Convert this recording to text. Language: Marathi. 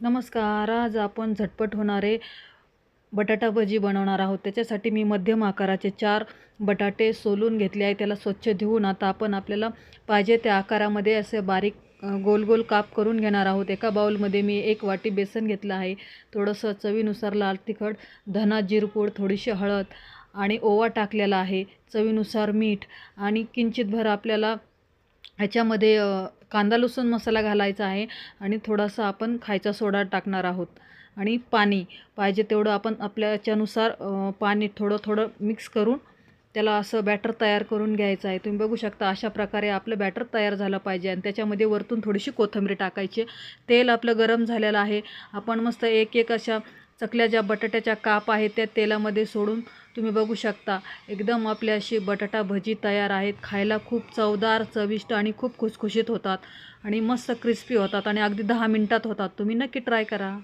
नमस्कार. आज आपण झटपट होणारे बटाटा भजी बनवणार आहोत. त्याच्यासाठी मी मध्यम आकाराचे 4 बटाटे सोलून घेतले आहे. त्याला स्वच्छ धुवून आता आपण आपल्याला पाहिजे त्या आकारामध्ये असे बारीक गोल गोल काप करून घेणार आहोत. एका बाउलमध्ये मी 1 वाटी बेसन घेतलं आहे. थोडंसं चवीनुसार लाल तिखट, धना जिरपूड, थोडीशी हळद आणि ओवा टाकलेला आहे. चवीनुसार मीठ आणि किंचितभर आपल्याला ह्याच्यामध्ये कांदा लसूण मसाला घालायचा आहे आणि थोडासा आपण खायचा सोडा टाकणार आहोत आणि पाणी पाहिजे तेवढं आपण आपल्या याच्यानुसार पाणी थोडं थोडं मिक्स करून त्याला असं बॅटर तयार करून घ्यायचं आहे. तुम्ही बघू शकता अशा प्रकारे आपलं बॅटर तयार झालं पाहिजे आणि त्याच्यामध्ये वरतून थोडीशी कोथिंबीर टाकायची. तेल आपलं गरम झालेलं आहे. आपण मस्त एक एक अशा चकल्या ज्या बटाट्याच्या काप आहेत त्या तेलामध्ये सोडून तुम्ही बघू शकता एकदम आपली अशी बटाटा भजी तयार आहेत. खायला खूप चवदार, चविष्ट आणि खूप खुसखुशीत होतात आणि मस्त क्रिस्पी होतात आणि अगदी 10 मिनिटात होतात. तुम्ही नक्की ट्राय करा.